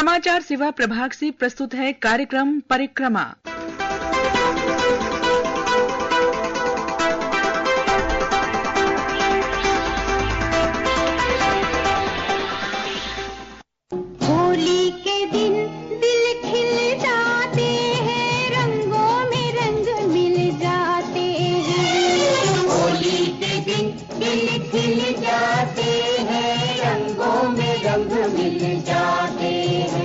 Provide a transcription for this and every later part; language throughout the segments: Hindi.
समाचार सेवा प्रभाग से प्रस्तुत है कार्यक्रम परिक्रमा। होली के दिन दिल खिल जाते हैं, रंगों में रंग मिल जाते हैं। होली के दिन दिल खिल जाते हैं, रंगों में रंग मिल जाते हैं।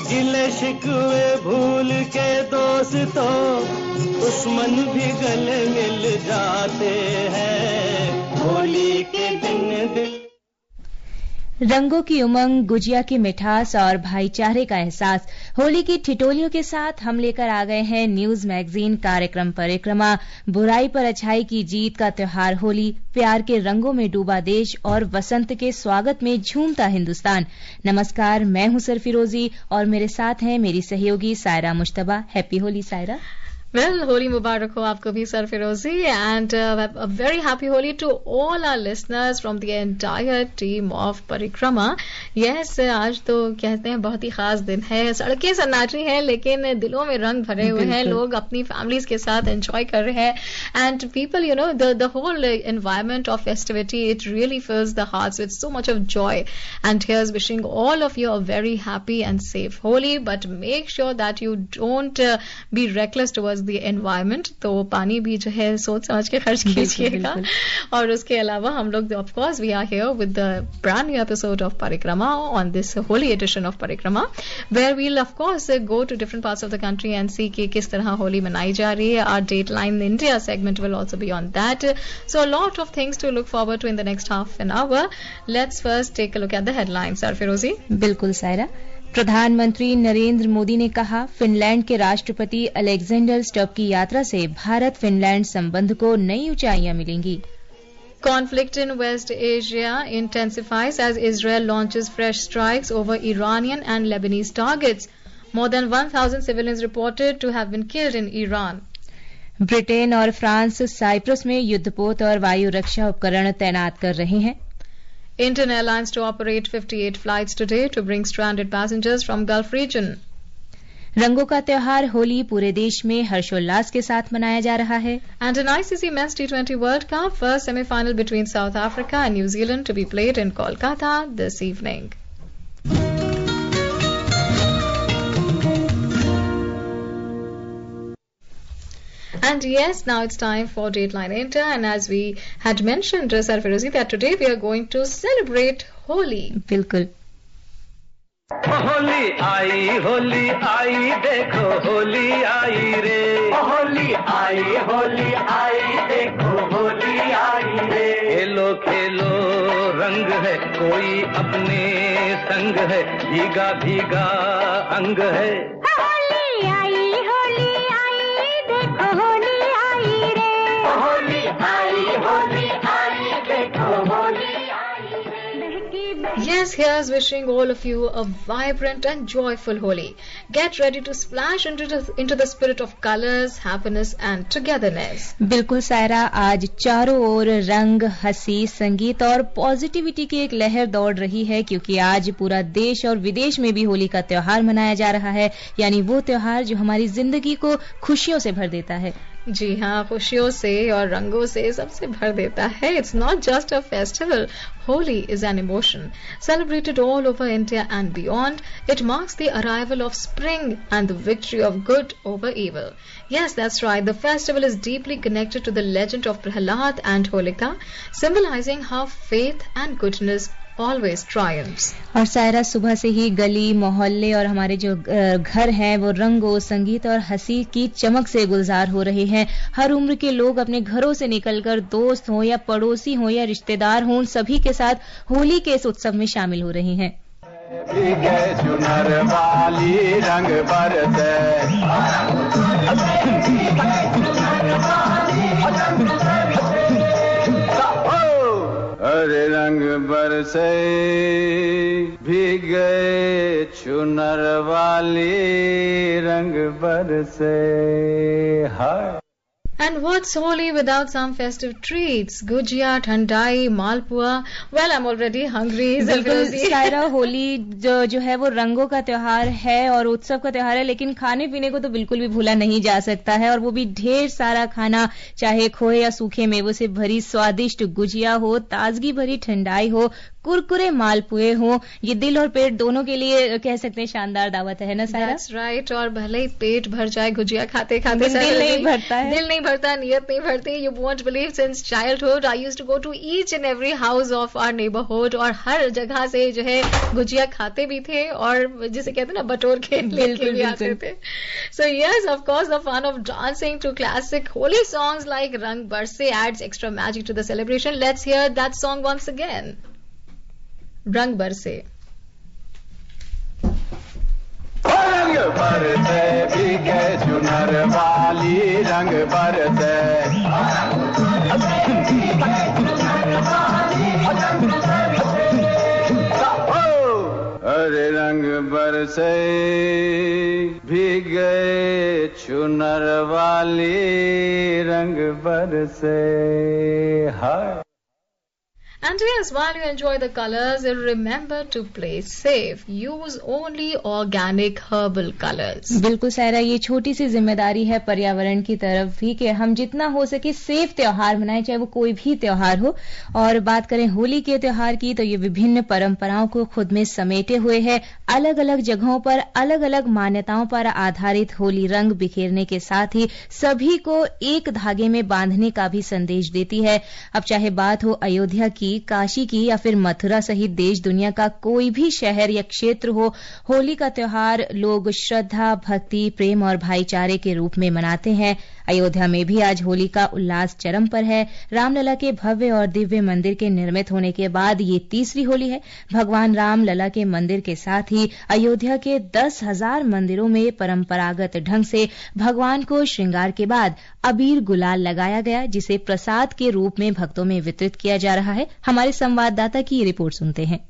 गिले शिकवे भूल के दोस्तों, दुश्मन भी गले मिल जाते हैं। होली के दिन दिल रंगों की उमंग, गुजिया की मिठास और भाईचारे का एहसास। होली की ठिठोलियों के साथ हम लेकर आ गए हैं न्यूज मैगजीन कार्यक्रम परिक्रमा। बुराई पर अच्छाई की जीत का त्योहार होली, प्यार के रंगों में डूबा देश और वसंत के स्वागत में झूमता हिंदुस्तान। नमस्कार, मैं हूं सरफिरोजी और मेरे साथ हैं मेरी सहयोगी Saira Mushtaba. Happy Holi Saira. Well, Holi Mubarak ho aapko bhi, Sir Firozi, and a very happy Holi to all our listeners from the entire team of Parikrama. Yes, आज तो कहते हैं बहुत ही खास दिन है, सड़कें सन्नाटी हैं लेकिन दिलों में रंग भरे हुए हैं, लोग अपनी फैमिलीज के साथ एंजॉय कर रहे हैं, and people, you know, the whole environment of festivity, it really fills the hearts with so much of joy. And here's wishing all of you a very happy and safe Holi, but make sure that you don't be reckless towards the environment. तो पानी भी जो है सोच समझ के खर्च कीजिएगा। और उसके अलावा हम लोग of course we are here with the brand new episode of Parikrama on this holy edition of Parikrama, where we'll of course go to different parts of the country and see कि किस तरह होली मनाई जा रही है। Our Dateline India segment will also be on that. So a lot of things to look forward to in the next half an hour. Let's first take a look at the headlines. Sir Firozi? बिल्कुल सायरा। प्रधानमंत्री नरेंद्र मोदी ने कहा, फिनलैंड के राष्ट्रपति अलेक्जेंडर स्टब की यात्रा से भारत फिनलैंड संबंध को नई ऊंचाइयां मिलेंगी। Conflict in West Asia intensifies as Israel launches fresh strikes over Iranian and Lebanese targets. More than 1,000 civilians reported to have been killed in Iran. Britain और फ्रांस साइप्रस में युद्धपोत और वायु रक्षा उपकरण तैनात कर रहे हैं। Indian Airlines to operate 58 flights today to bring stranded passengers from Gulf region. रंगों का त्योहार होली पूरे देश में हर्षोल्लास के साथ मनाया जा रहा है। And an ICC Men's T20 World Cup first semi-final between South Africa and New Zealand to be played in Kolkata this evening. And yes, now it's time for Dateline India, and as we had mentioned, Sir Firozi, that today we are going to celebrate Holi. बिल्कुल। होली आई देखो होली आई रे। होली आई देखो होली आई रे। खेलो खेलो रंग है कोई अपने संग है, भीगा भीगा अंग है। होली आई देखो होली आई रे। होली आई देखो होली आई रे। Yes, here's wishing all of you a vibrant and joyful Holi. Get ready to splash into the spirit of colors, happiness and togetherness. बिल्कुल सायरा, आज चारों ओर रंग, हंसी, संगीत और पॉजिटिविटी की एक लहर दौड़ रही है, क्योंकि आज पूरा देश और विदेश में भी होली का त्योहार मनाया जा रहा है। यानी वो त्योहार जो हमारी जिंदगी को खुशियों से भर देता है। जी हाँ, खुशियों से और रंगों से सबसे भर देता है। It's not just a festival. Holi is an emotion celebrated all over India and beyond. It marks the arrival of spring and the victory of good over evil. Yes, that's right. The festival is deeply connected to the legend of Prahlad and Holika, symbolizing how faith and goodness always triumphs. और सायरा, सुबह से ही गली, मोहल्ले और हमारे जो घर हैं वो रंगों, संगीत और हंसी की चमक से गुलजार हो रहे हैं। हर उम्र के लोग अपने घरों से निकलकर दोस्त हों या पड़ोसी हों या रिश्तेदार हों, सभी के साथ होली के इस उत्सव में शामिल हो रहे हैं। रंग बरसे हरे रंग बरसे भीग गए चुनर वाली रंग बरसे। हाय And what's Holi without some festive treats? Gujia, Thandai, Malpua. Well, I'm already hungry. बिल्कुल सायरा, होली जो है वो रंगों का त्योहार है और उत्सव का त्योहार है, लेकिन खाने पीने को तो बिल्कुल भी भूला नहीं जा सकता है, और वो भी ढेर सारा खाना, चाहे खोए या सूखे मेवों से भरी स्वादिष्ट गुजिया हो, ताजगी भरी ठंडाई हो, कुरकुरे मालपुए हो, ये दिल और पेट दोनों के लिए कह सकते हैं शानदार दावत है ना सायरा? That's right. और भले ही पेट भर जाए गुजिया खाते खाते, दिल नहीं भरता है, दिल नहीं भरता, नियत नहीं भरती. You won't believe, since childhood I used to go to each and every house of our neighborhood, और हर जगह से जो है गुजिया खाते भी थे और जिसे कहते हैं ना बटोर के लेके भी आते थे. So yes, of course, the fun of dancing to classic holy songs like Rang Barse adds extra magic to the celebration. Let's hear that song once again. रंग बरसे. रंग बरसे भीगे चुनर वाली, रंग बरसे अरे रंग बरसे भीगे चुनर वाली, रंग बरसे. हाय. And yes, while you enjoy the colors, remember to play safe. Use only organic herbal colors. बिल्कुल सायरा, ये छोटी सी जिम्मेदारी है पर्यावरण की तरफ भी कि हम जितना हो सके सेफ त्योहार मनाएं, चाहे वो कोई भी त्योहार हो. और बात करें होली के त्योहार की, तो ये विभिन्न परंपराओं को खुद में समेटे हुए है. अलग अलग जगहों पर अलग अलग मान्यताओं पर आधारित होली रंग बिखेरने के साथ ही सभी को एक धागे में बांधने का भी संदेश देती है. अब चाहे बात हो अयोध्या की, काशी की या फिर मथुरा सहित देश दुनिया का कोई भी शहर या क्षेत्र हो, होली का त्योहार लोग श्रद्धा, भक्ति, प्रेम और भाईचारे के रूप में मनाते हैं. अयोध्या में भी आज होली का उल्लास चरम पर है. रामलला के भव्य और दिव्य मंदिर के निर्मित होने के बाद ये तीसरी होली है. भगवान रामलला के मंदिर के साथ ही अयोध्या के 10,000 मंदिरों में परंपरागत ढंग से भगवान को श्रृंगार के बाद अबीर गुलाल लगाया गया, जिसे प्रसाद के रूप में भक्तों में वितरित किया जा रहा है. हमारे संवाददाता की ये रिपोर्ट सुनते हैं.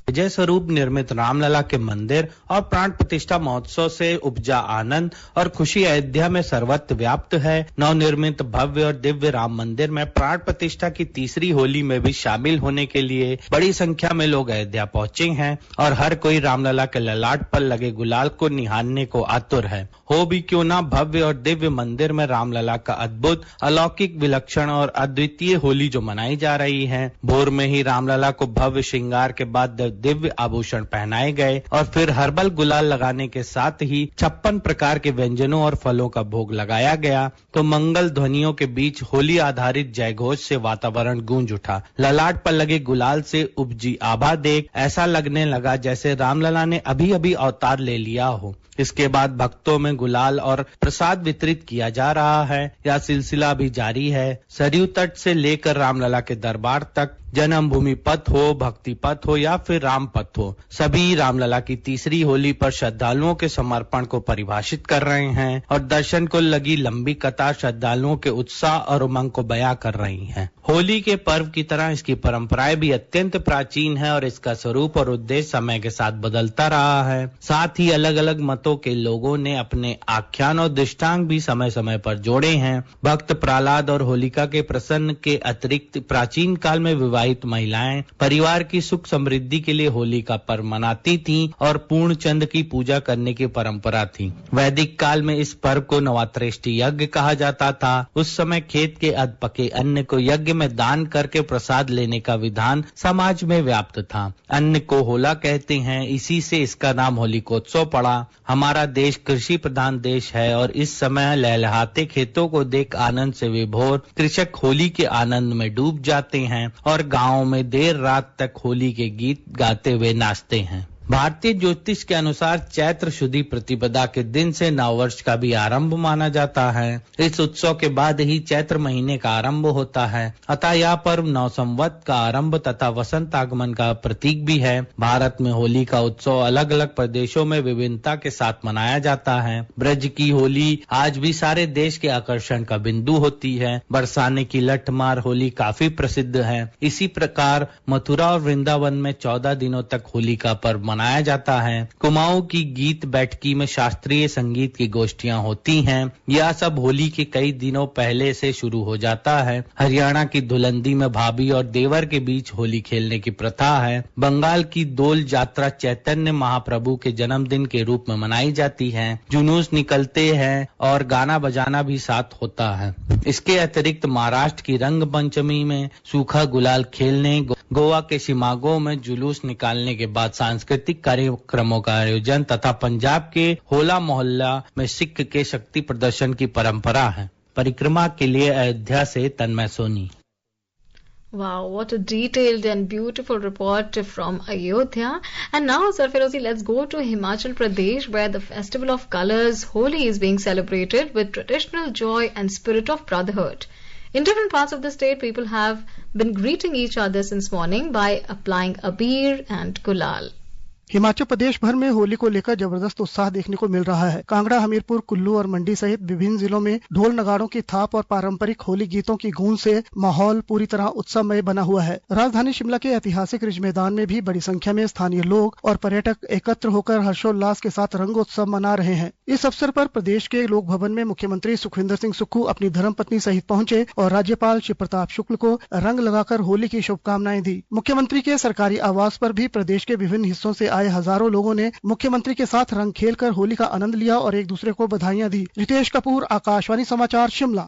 विजय स्वरूप निर्मित रामलला के मंदिर और प्राण प्रतिष्ठा महोत्सव से उपजा आनंद और खुशी अयोध्या में सर्वत्र व्याप्त है. नवनिर्मित भव्य और दिव्य राम मंदिर में प्राण प्रतिष्ठा की तीसरी होली में भी शामिल होने के लिए बड़ी संख्या में लोग अयोध्या पहुंचे हैं और हर कोई रामलला के ललाट पर लगे गुलाल को निहारने को आतुर है. हो भी क्यों ना, भव्य और दिव्य मंदिर में रामलला का अद्भुत, अलौकिक, विलक्षण और अद्वितीय होली जो मनाई जा रही है. भोर में ही रामलला को भव्य श्रृंगार के बाद दिव्य आभूषण पहनाए गए और फिर हर्बल गुलाल लगाने के साथ ही 56 प्रकार के व्यंजनों और फलों का भोग लगाया गया. तो मंगल ध्वनियों के बीच होली आधारित जयघोष से वातावरण गूंज उठा. ललाट पर लगे गुलाल से उपजी आभा देख ऐसा लगने लगा जैसे रामलला ने अभी अभी अवतार ले लिया हो. इसके बाद भक्तों में गुलाल और प्रसाद वितरित किया जा रहा है. यह सिलसिला भी जारी है. सरयू तट से लेकर रामलला के दरबार तक, जन्मभूमि पथ हो, भक्ति पथ हो या फिर राम पथ हो, सभी रामलला की तीसरी होली पर श्रद्धालुओं के समर्पण को परिभाषित कर रहे हैं और दर्शन को लगी लंबी कतार श्रद्धालुओं के उत्साह और उमंग को बयां कर रही है. होली के पर्व की तरह इसकी परंपराएं भी अत्यंत प्राचीन है और इसका स्वरूप और उद्देश्य समय के साथ बदलता रहा है. साथ ही अलग अलग मतों के लोगों ने अपने आख्यान और दृष्टांत भी समय समय पर जोड़े हैं. भक्त प्रहलाद और होलिका के प्रसन्न के अतिरिक्त प्राचीन काल में विवाहित महिलाएं परिवार की सुख समृद्धि के लिए होली का पर्व मनाती थीं और पूर्ण चंद्र की पूजा करने की परंपरा थी. वैदिक काल में इस पर्व को नवात्रेष्टि यज्ञ कहा जाता था. उस समय खेत के अध पके अन्न को यज्ञ में दान करके प्रसाद लेने का विधान समाज में व्याप्त था. अन्न को होला कहते हैं, इसी से इसका नाम होलिकोत्सव पड़ा. हमारा देश कृषि प्रधान देश है और इस समय लहलहाते खेतों को देख आनंद से विभोर कृषक होली के आनंद में डूब जाते हैं और गांवों में देर रात तक होली के गीत गाते हुए नाचते हैं. भारतीय ज्योतिष के अनुसार चैत्र शुद्धि प्रतिपदा के दिन से नववर्ष का भी आरंभ माना जाता है. इस उत्सव के बाद ही चैत्र महीने का आरंभ होता है. अतः यह पर्व नव संवत का आरंभ तथा वसंत आगमन का प्रतीक भी है. भारत में होली का उत्सव अलग अलग प्रदेशों में विभिन्नता के साथ मनाया जाता है. ब्रज की होली आज भी सारे देश के आकर्षण का बिंदु होती है. बरसाने की लठमार होली काफी प्रसिद्ध है. इसी प्रकार मथुरा और वृंदावन में 14 दिनों तक होली का पर्व मनाया जाता है। कुमाऊं की गीत बैठकी में शास्त्रीय संगीत की गोष्ठियां होती हैं। यह सब होली के कई दिनों पहले से शुरू हो जाता है। हरियाणा की धुलंदी में भाभी और देवर के बीच होली खेलने की प्रथा है। बंगाल की दोल यात्रा चैतन्य महाप्रभु के जन्मदिन के रूप में मनाई जाती है। जुलूस निकलते हैं और गाना बजाना भी साथ होता है। इसके अतिरिक्त महाराष्ट्र की रंग पंचमी में सूखा गुलाल खेलने, गोवा के शिमागो में जुलूस निकालने के बाद सांस्कृतिक कार्यक्रमों का आयोजन तथा पंजाब के होला मोहल्ला में सिख के शक्ति प्रदर्शन की परंपरा है। परिक्रमा के लिए अयोध्या से तन्मय Soni. Wow, what a detailed and beautiful report from Ayodhya. And now, Sarfirozi, let's go to Himachal Pradesh, where the festival of colors, Holi, is being celebrated with traditional joy and spirit of brotherhood. In different parts of the state, people have been greeting each other since morning by applying abir and gulal. Himachal Pradesh भर में होली को लेकर जबरदस्त उत्साह देखने को मिल रहा है। कांगड़ा, हमीरपुर, कुल्लू और मंडी सहित विभिन्न जिलों में ढोल नगाड़ों की थाप और पारंपरिक होली गीतों की गूंज से माहौल पूरी तरह उत्सवमय बना हुआ है। राजधानी शिमला के ऐतिहासिक रिज मैदान में भी बड़ी संख्या में स्थानीय लोग और पर्यटक एकत्र होकर हर्षोल्लास के साथ रंगोत्सव मना रहे हैं। इस अवसर पर प्रदेश के लोक भवन में मुख्यमंत्री सुखविंदर सिंह सुक्खू अपनी धर्मपत्नी सहित पहुंचे और राज्यपाल शिव प्रताप शुक्ल को रंग लगाकर होली की शुभकामनाएं दी। मुख्यमंत्री के सरकारी आवास पर भी प्रदेश के विभिन्न हिस्सों से आए हजारों लोगों ने मुख्यमंत्री के साथ रंग खेलकर होली का आनंद लिया और एक दूसरे को बधाइयां दी। रितेश कपूर, आकाशवाणी समाचार, शिमला।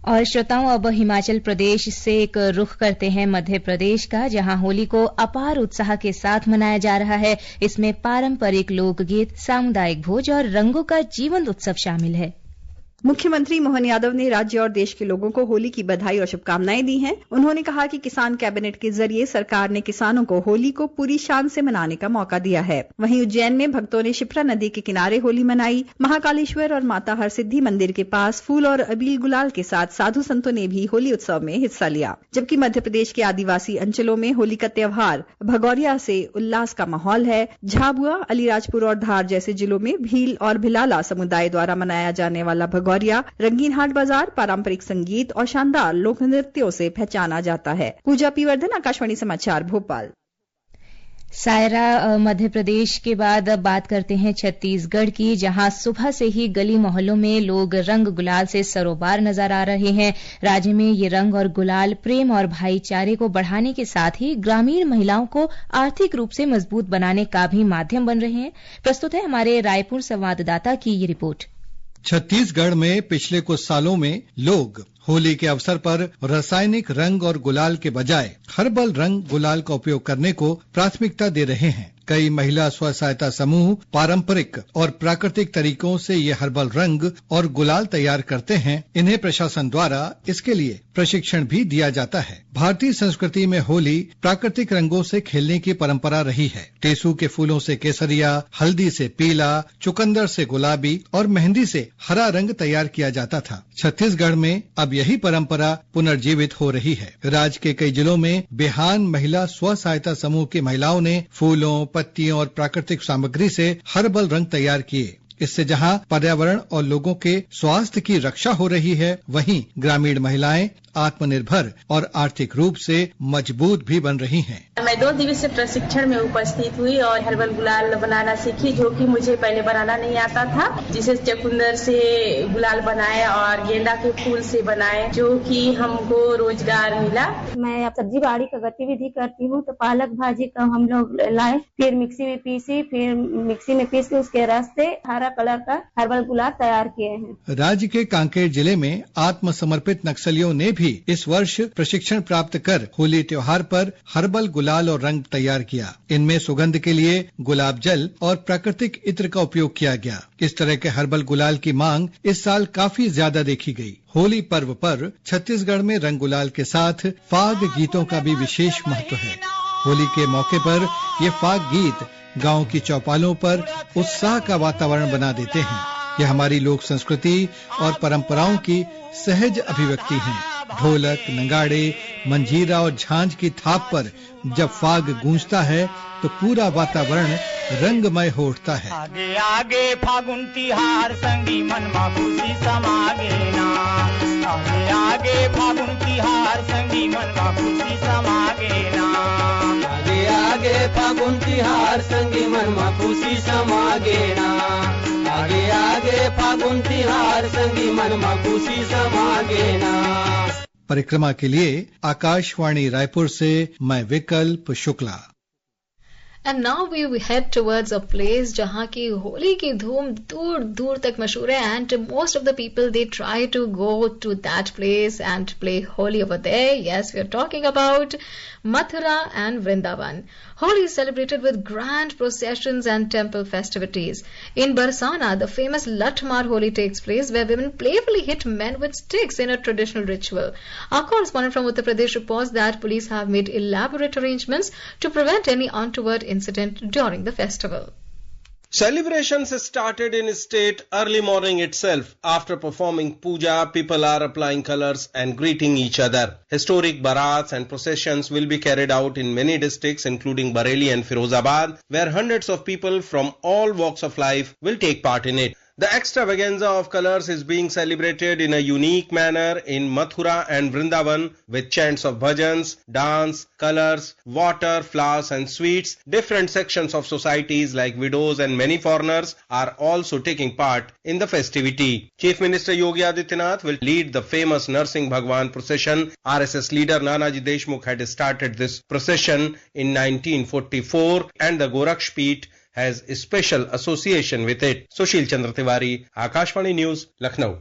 और श्रोताओं, अब हिमाचल प्रदेश से एक रुख करते हैं मध्य प्रदेश का, जहां होली को अपार उत्साह के साथ मनाया जा रहा है। इसमें पारंपरिक लोकगीत, सामुदायिक भोज और रंगों का जीवंत उत्सव शामिल है। मुख्यमंत्री मोहन यादव ने राज्य और देश के लोगों को होली की बधाई और शुभकामनाएं दी हैं। उन्होंने कहा कि किसान कैबिनेट के जरिए सरकार ने किसानों को होली को पूरी शान से मनाने का मौका दिया है। वहीं उज्जैन में भक्तों ने शिप्रा नदी के किनारे होली मनाई। महाकालेश्वर और माता हरसिद्धि मंदिर के पास फूल और अबील गुलाल के साथ साधु संतों ने भी होली उत्सव में हिस्सा लिया। जबकि मध्य प्रदेश के आदिवासी अंचलों में होली का त्योहार भगौरिया से उल्लास का माहौल है। झाबुआ, अलीराजपुर और धार जैसे जिलों में भील और भिलाला समुदाय द्वारा मनाया जाने वाला भगौरिया रंगीन हाट बाजार, पारंपरिक संगीत और शानदार लोक नृत्यों से पहचाना जाता है। पूजा पी वर्धन, आकाशवाणी समाचार, भोपाल। सायरा मध्य प्रदेश के बाद अब बात करते हैं छत्तीसगढ़ की, जहां सुबह से ही गली मोहल्लों में लोग रंग गुलाल से सरोबार नजर आ रहे हैं। राज्य में ये रंग और गुलाल प्रेम और भाईचारे को बढ़ाने के साथ ही ग्रामीण महिलाओं को आर्थिक रूप से मजबूत बनाने का भी माध्यम बन रहे हैं। प्रस्तुत है हमारे रायपुर संवाददाता की ये रिपोर्ट। छत्तीसगढ़ में पिछले कुछ सालों में लोग होली के अवसर पर रासायनिक रंग और गुलाल के बजाय हर्बल रंग गुलाल का उपयोग करने को प्राथमिकता दे रहे हैं। कई महिला स्व सहायता समूह पारंपरिक और प्राकृतिक तरीकों से ये हर्बल रंग और गुलाल तैयार करते हैं। इन्हें प्रशासन द्वारा इसके लिए प्रशिक्षण भी दिया जाता है। भारतीय संस्कृति में होली प्राकृतिक रंगों से खेलने की परंपरा रही है। टेसू के फूलों से केसरिया, हल्दी से पीला, चुकंदर से गुलाबी और मेहंदी से हरा रंग तैयार किया जाता था। छत्तीसगढ़ में अब यही परंपरा पुनर्जीवित हो रही है। राज्य के कई जिलों में बिहान महिला स्व सहायता समूह की महिलाओं ने फूलों, पत्तियों और प्राकृतिक सामग्री से हर्बल रंग तैयार किए। इससे जहां पर्यावरण और लोगों के स्वास्थ्य की रक्षा हो रही है, वहीं ग्रामीण महिलाएं आत्मनिर्भर और आर्थिक रूप से मजबूत भी बन रही हैं। मैं 2 दिवसीय प्रशिक्षण में उपस्थित हुई और हर्बल गुलाल बनाना सीखी, जो कि मुझे पहले बनाना नहीं आता था। जिसे चकुंदर से गुलाल बनाए और गेंदा के फूल से बनाए, जो कि हमको रोजगार मिला। मैं सब्जी बाड़ी का गतिविधि करती हूँ, तो पालक भाजी का हम लोग लाए, फिर मिक्सी में पीसी, फिर मिक्सी में पीस के उसके रस से हरा कलर का हर्बल गुलाल तैयार किए हैं। राज्य के कांकेर जिले में आत्मसमर्पित नक्सलियों ने भी इस वर्ष प्रशिक्षण प्राप्त कर होली त्योहार पर हर्बल गुलाल और रंग तैयार किया। इनमें सुगंध के लिए गुलाब जल और प्राकृतिक इत्र का उपयोग किया गया। इस तरह के हर्बल गुलाल की मांग इस साल काफी ज्यादा देखी गई। होली पर्व पर छत्तीसगढ़ में रंग गुलाल के साथ फाग गीतों का भी विशेष महत्व है। होली के मौके पर ये फाग गीत गाँव की चौपालों पर उत्साह का वातावरण बना देते हैं। यह हमारी लोक संस्कृति और परंपराओं की सहज अभिव्यक्ति है। ढोलक, नगाड़े, मंजीरा और झांझ की थाप पर जब फाग गूंजता है तो पूरा वातावरण रंगमय हो उठता है। आगे आगे फागुन तिहार संगी मन मा खुशी समागे ना। आगे आगे फागुन तिहार संगी मन मा खुशी समागे ना। आगे आगे फागुन तिहार संगी मनमा खुशी समागेना आगे आगे फागुन तिहार संगी मनमा खुशी समागेना। परिक्रमा के लिए आकाशवाणी रायपुर से मैं विकल्प Shukla. And now we head towards a place जहाँ की होली की धूम दूर दूर तक मशहूर है and most of the people they try to go to that place and play Holi over there. Yes, we are talking about Mathura and Vrindavan. Holi is celebrated with grand processions and temple festivities. In Barsana, the famous Latmar Holi takes place where women playfully hit men with sticks in a traditional ritual. Our correspondent from Uttar Pradesh reports that police have made elaborate arrangements to prevent any untoward incident during the festival. Celebrations started in state early morning itself. After performing puja, people are applying colors and greeting each other. Historic barats and processions will be carried out in many districts including Bareilly and Firozabad, where hundreds of people from all walks of life will take part in it. The extravaganza of colors is being celebrated in a unique manner in Mathura and Vrindavan with chants of bhajans, dance, colors, water, flowers and sweets. Different sections of societies like widows and many foreigners are also taking part in the festivity. Chief Minister Yogi Adityanath will lead the famous Narsingh Bhagwan procession. RSS leader Nanaji Deshmukh had started this procession in 1944 and the Gorakshpeeth has a special association with it. Sushil Chandra Tiwari, Akashvani news, Lucknow.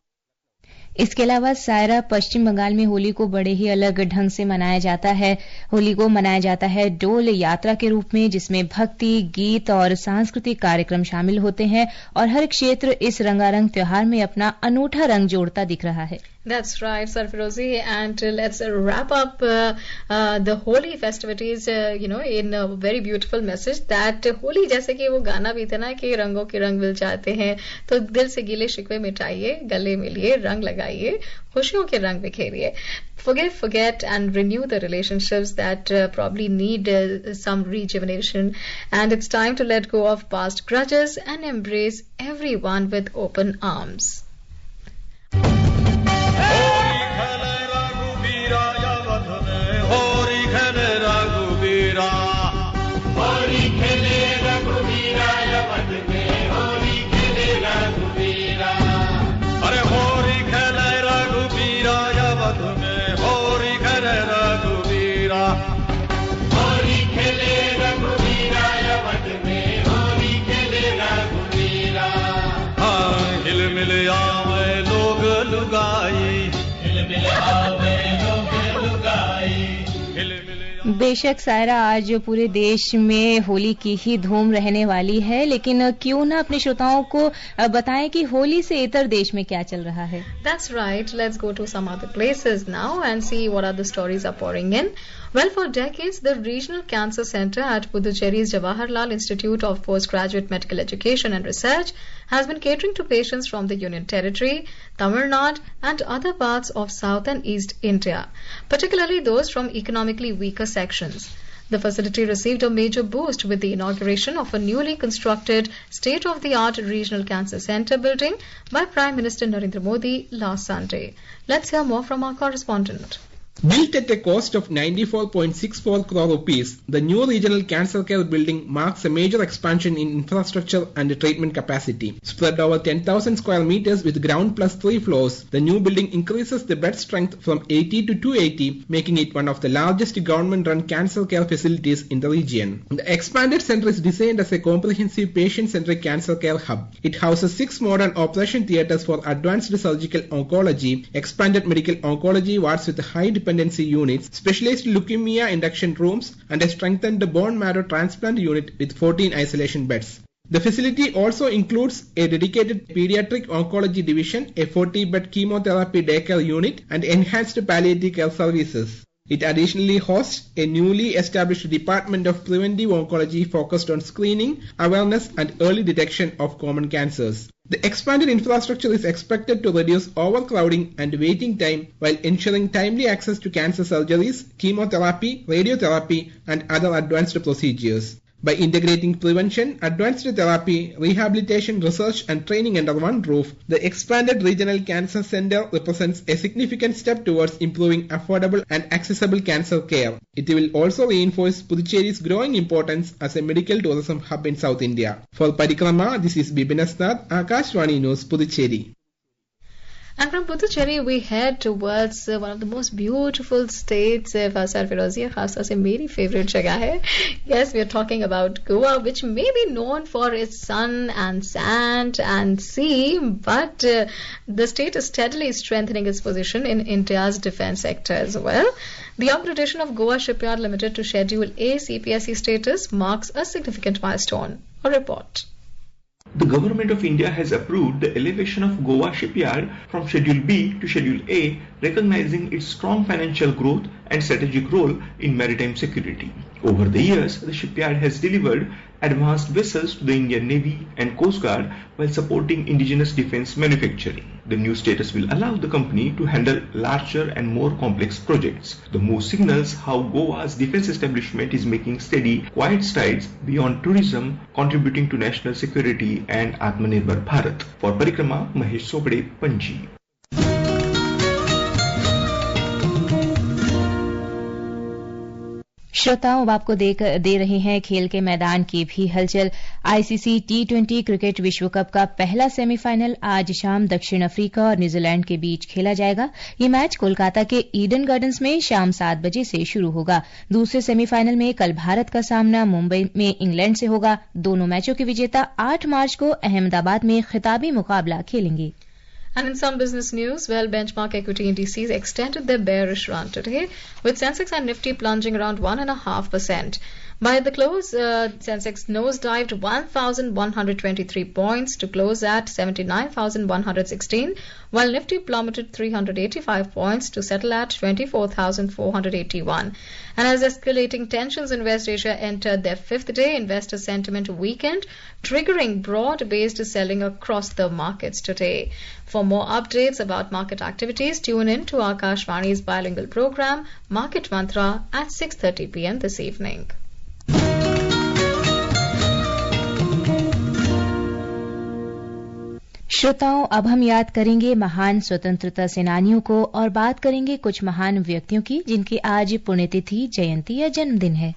इसके अलावा सायरा पश्चिम बंगाल में होली को बड़े ही अलग ढंग से मनाया जाता है। होली को मनाया जाता है डोल यात्रा के रूप में, जिसमें भक्ति, गीत और सांस्कृतिक कार्यक्रम शामिल होते हैं और हर क्षेत्र इस रंगारंग त्योहार में अपना अनूठा रंग जोड़ता दिख रहा है। That's right, Sarfirozi, and let's wrap up the Holi festivities, in a very beautiful message that Holi, जैसे कि वो गाना भी था ना कि रंगों के रंग मिल जाते हैं, तो दिल से गिले शिकवे मिटाइए, गले मिलिए, रंग लगाइए, खुशियों के रंग बिखेरिए. Forget and renew the relationships that probably need some rejuvenation, and it's time to let go of past grudges and embrace everyone with open arms. बेशक सायरा, आज पूरे देश में होली की ही धूम रहने वाली है, लेकिन क्यों ना अपने श्रोताओं को बताएं कि होली से इतर देश में क्या चल रहा है। That's right. Let's go to some other places now and see what other stories are pouring in. Well, for decades, the Regional Cancer Center at Puducherry's Jawaharlal Institute of Postgraduate Medical Education and Research has been catering to patients from the Union Territory, Tamil Nadu, and other parts of South and East India, particularly those from economically weaker sections. The facility received a major boost with the inauguration of a newly constructed state-of-the-art Regional Cancer Center building by Prime Minister Narendra Modi last Sunday. Let's hear more from our correspondent. Built at a cost of 94.64 crore rupees, the new regional cancer care building marks a major expansion in infrastructure and treatment capacity. Spread over 10,000 square meters with ground plus 3 floors, the new building increases the bed strength from 80 to 280, making it one of the largest government-run cancer care facilities in the region. The expanded center is designed as a comprehensive patient-centric cancer care hub. It houses 6 modern operation theaters for advanced surgical oncology, expanded medical oncology wards with high dependency units, specialized leukemia induction rooms, and a strengthened bone marrow transplant unit with 14 isolation beds. The facility also includes a dedicated pediatric oncology division, a 40-bed chemotherapy daycare unit, and enhanced palliative care services. It additionally hosts a newly established department of preventive oncology focused on screening, awareness, and early detection of common cancers. The expanded infrastructure is expected to reduce overcrowding and waiting time while ensuring timely access to cancer surgeries, chemotherapy, radiotherapy, and other advanced procedures. By integrating prevention, advanced therapy, rehabilitation, research and training under one roof, the expanded Regional Cancer Center represents a significant step towards improving affordable and accessible cancer care. It will also reinforce Puducherry's growing importance as a medical tourism hub in South India. For Parikrama, this is Bibin Asnath, Akashvani News, Puducherry. And from Puducherry, we head towards one of the most beautiful states. Sarfirozi, खास तौर से मेरी favorite जगह है. Yes, we are talking about Goa, which may be known for its sun and sand and sea, but the state is steadily strengthening its position in India's defense sector as well. The upgradation of Goa Shipyard Limited to Schedule A CPSE status marks a significant milestone. A report. The Government of India has approved the elevation of Goa Shipyard from Schedule B to Schedule A, recognizing its strong financial growth and strategic role in maritime security. Over the years, the shipyard has delivered advanced vessels to the Indian Navy and Coast Guard while supporting indigenous defense manufacturing. The new status will allow the company to handle larger and more complex projects. The move signals how Goa's defense establishment is making steady, quiet strides beyond tourism, contributing to national security and Atmanirbhar Bharat. For Parikrama, Mahesh Sobde, Panji. श्रोताओं, अब आपको दे रहे हैं खेल के मैदान की भी हलचल। आईसीसी T20 क्रिकेट विश्व कप का पहला सेमीफाइनल आज शाम दक्षिण अफ्रीका और न्यूजीलैंड के बीच खेला जाएगा। ये मैच कोलकाता के ईडन गार्डन्स में शाम 7 बजे से शुरू होगा। दूसरे सेमीफाइनल में कल भारत का सामना मुंबई में इंग्लैंड से होगा। दोनों मैचों के विजेता 8 मार्च को अहमदाबाद में खिताबी मुकाबला खेलेंगे। And in some business news, benchmark equity indices extended their bearish run today, with Sensex and Nifty plunging around 1.5%. By the close, Sensex nosedived 1,123 points to close at 79,116, while Nifty plummeted 385 points to settle at 24,481. And as escalating tensions in West Asia entered their 5th day, investor sentiment weakened, triggering broad-based selling across the markets today. For more updates about market activities, tune in to Akashvani's bilingual program, Market Mantra, at 6:30 p.m. this evening. श्रोताओं, अब हम याद करेंगे महान स्वतंत्रता सेनानियों को और बात करेंगे कुछ महान व्यक्तियों की जिनकी आज पुण्यतिथि, जयंती या जन्मदिन है।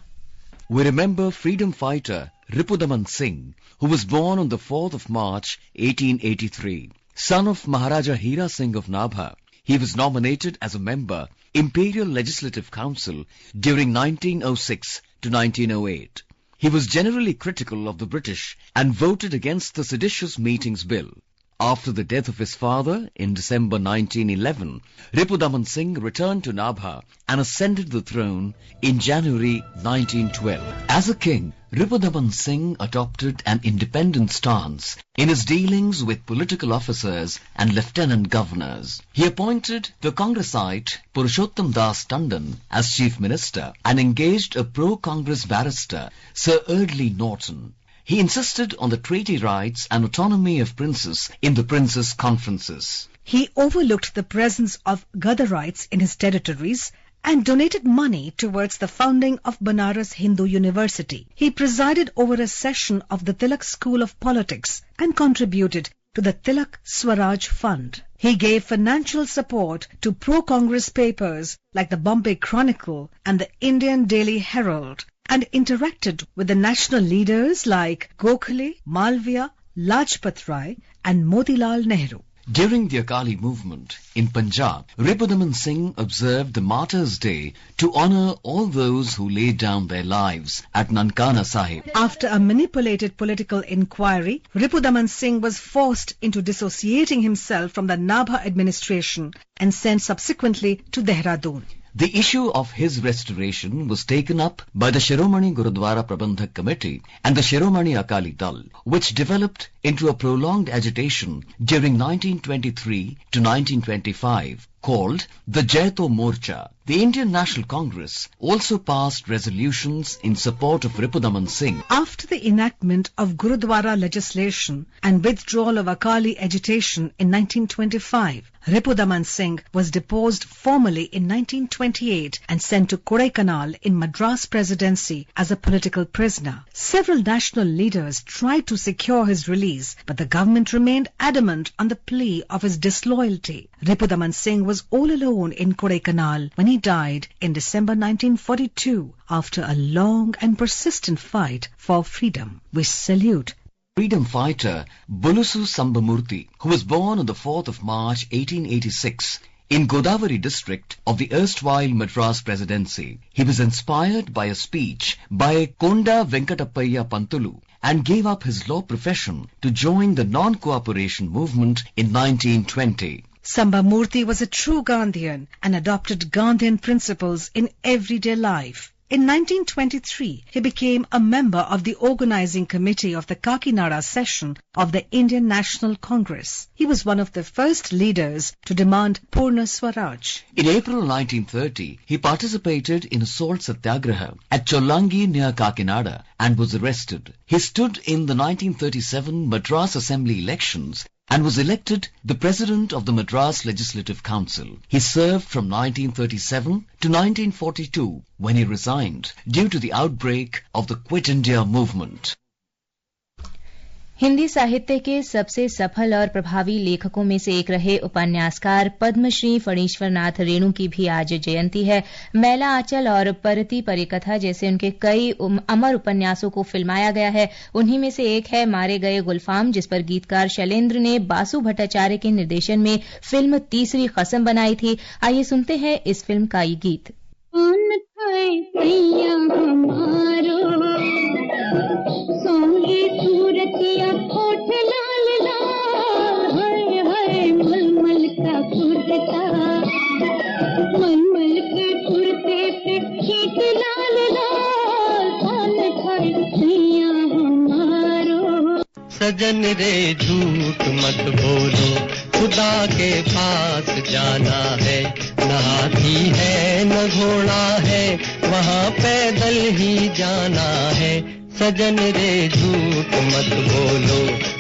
We remember freedom fighter Ripudaman Singh, who was born on the 4th of March 1883. Son of Maharaja Hira Singh of Nabha, he was nominated as a member Imperial Legislative Council during 1906 to 1908. He was generally critical of the British and voted against the Seditious Meetings Bill. After the death of his father in December 1911, Ripudaman Singh returned to Nabha and ascended the throne in January 1912. As a king, Ripudaman Singh adopted an independent stance in his dealings with political officers and lieutenant governors. He appointed the Congressite Purushottam Das Tandon as chief minister and engaged a pro-Congress barrister, Sir Eardley Norton. He insisted on the treaty rights and autonomy of princes in the Princes' Conferences. He overlooked the presence of Gadarites in his territories and donated money towards the founding of Banaras Hindu University. He presided over a session of the Tilak School of Politics and contributed to the Tilak Swaraj Fund. He gave financial support to pro-Congress papers like the Bombay Chronicle and the Indian Daily Herald, and interacted with the national leaders like Gokhale, Malviya, Lajpat Rai and Motilal Nehru. During the Akali movement in Punjab, Ripudaman Singh observed the Martyrs' Day to honour all those who laid down their lives at Nankana Sahib. After a manipulated political inquiry, Ripudaman Singh was forced into dissociating himself from the Nabha administration and sent subsequently to Dehradun. The issue of his restoration was taken up by the Shiromani Gurudwara Prabandhak Committee and the Shiromani Akali Dal, which developed into a prolonged agitation during 1923 to 1925 called the Jaito Morcha. The Indian National Congress also passed resolutions in support of Ripudaman Singh. After the enactment of Gurudwara legislation and withdrawal of Akali agitation in 1925, Ripudaman Singh was deposed formally in 1928 and sent to Kodaikanal in Madras Presidency as a political prisoner. Several national leaders tried to secure his release, but the government remained adamant on the plea of his disloyalty. Ripudaman Singh was all alone in Kodaikanal when he died in December 1942 after a long and persistent fight for freedom. We salute freedom fighter Bulusu Sambamurthy, who was born on the 4th of March 1886 in Godavari district of the erstwhile Madras Presidency. He was inspired by a speech by Konda Venkatappaya Pantulu and gave up his law profession to join the non-cooperation movement in 1920. Sambamurthy was a true Gandhian and adopted Gandhian principles in everyday life. In 1923, he became a member of the organizing committee of the Kakinada session of the Indian National Congress. He was one of the first leaders to demand Purna Swaraj. In April 1930, he participated in a salt satyagraha at Chollangi near Kakinada and was arrested. He stood in the 1937 Madras Assembly elections and was elected the President of the Madras Legislative Council. He served from 1937 to 1942 when he resigned due to the outbreak of the Quit India movement. Hindi साहित्य के सबसे सफल और प्रभावी लेखकों में से एक रहे उपन्यासकार पद्मश्री फणीश्वर नाथ रेणु की भी आज जयंती है। मैला आंचल और परती परिकथा जैसे उनके कई अमर उपन्यासों को फिल्माया गया है। उन्हीं में से एक है मारे गए गुलफाम, जिस पर गीतकार शैलेंद्र ने बासु भट्टाचार्य के निर्देशन में फिल्म तीसरी कसम बनाई थी। आइए सुनते हैं इस फिल्म का ये गीत। सूरतिया होठ लाल लाल, हाय हाय मलमल का कुर्ता, मलमल के कुर्ते पे छीट लाल लाल, कौन खाए सैया हमारो। सजन रे झूठ मत बोलो, खुदा के पास जाना है, न हाथी है न घोड़ा है, वहाँ पैदल ही जाना है। सजन रे झूठ मत बोलो,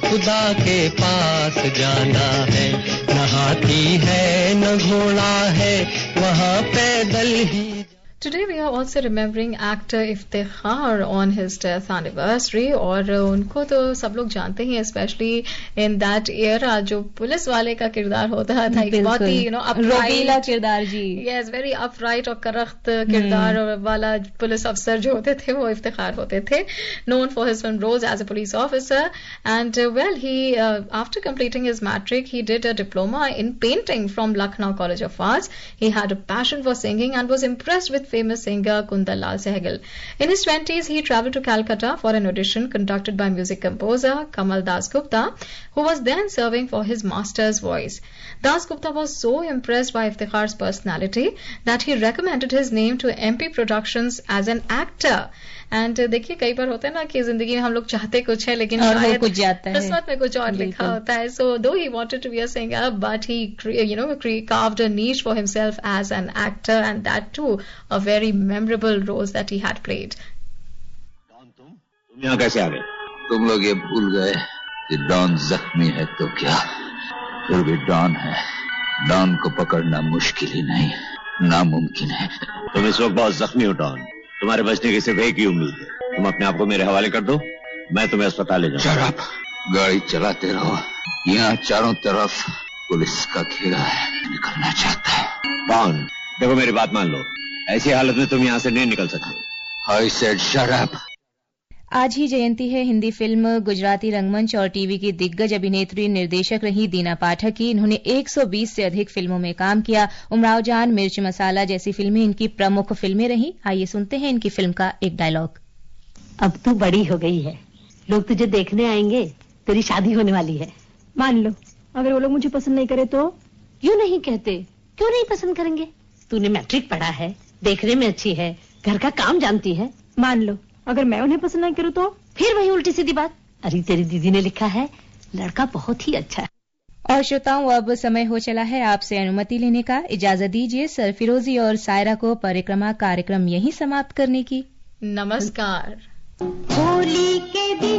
खुदा के पास जाना है, न हाथी है न घोड़ा है, वहाँ पैदल ही। Today we are also remembering actor Iftikhar on his death anniversary और उनको तो सब लोग जानते ही, especially in that era जो पुलिस वाले का किरदार होता था, एक बहुत ही रोबीला किरदार जी। Yes, very upright और करख्त किरदार वाला पुलिस अफसर जो होते थे वो इफ्तिखार होते थे, known for his film roles as a police officer. And well, he after completing his matric he did a diploma in painting from Lucknow College of Arts. He had a passion for singing and was impressed with famous singer Kundal Lal Sehgal. In his 20s, he travelled to Calcutta for an audition conducted by music composer Kamal Das Gupta, who was then serving for his master's voice. Das Gupta was so impressed by Iftikhar's personality that he recommended his name to MP Productions as an actor. And देखिए कई बार होता है ना कि जिंदगी में हम लोग चाहते कुछ है लेकिन शायद किस्मत में कुछ और लिखा होता है. सो दो he wanted to be a singer but he carved a niche for himself as an actor, and that too a very memorable roles that he had played. तुम यहाँ कैसे आ गए? तुम लोग ये भूल गए कि डॉन जख्मी है तो क्या, फिर भी डॉन है. डॉन को पकड़ना मुश्किल ही नहीं नामुमकिन है. तुम इस वक्त बहुत जख्मी हो डॉन. तुम्हारे बचने की सिर्फ एक ही उम्मीद है. तुम अपने आप को मेरे हवाले कर दो, मैं तुम्हें अस्पताल ले जाऊंगा. शराब गाड़ी चलाते रहो. यहाँ चारों तरफ पुलिस का घेरा है. निकलना चाहता है. कौन? देखो मेरी बात मान लो, ऐसी हालत में तुम यहाँ से नहीं निकल सकते. I said shut up. आज ही जयंती है हिंदी फिल्म, गुजराती रंगमंच और टीवी की दिग्गज अभिनेत्री निर्देशक रही दीना पाठक की. इन्होंने 120 से अधिक फिल्मों में काम किया. उमराव जान, मिर्च मसाला जैसी फिल्में इनकी प्रमुख फिल्में रही. आइए सुनते हैं इनकी फिल्म का एक डायलॉग. अब तू बड़ी हो गई है, लोग तुझे देखने आएंगे, तेरी शादी होने वाली है. मान लो अगर वो लोग मुझे पसंद नहीं करे तो? क्यों नहीं कहते, क्यों नहीं पसंद करेंगे? तूने मैट्रिक पढ़ा है, देखने में अच्छी है, घर का काम जानती है. मान लो अगर मैं उन्हें पसंद नहीं करूँ तो? फिर वही उल्टी सीधी बात. अरे तेरी दीदी ने लिखा है लड़का बहुत ही अच्छा है. और श्रोताओं, अब समय हो चला है आपसे अनुमति लेने का. इजाजत दीजिए सरफिरोजी और सायरा को परिक्रमा कार्यक्रम यहीं समाप्त करने की. नमस्कार. होली के दिन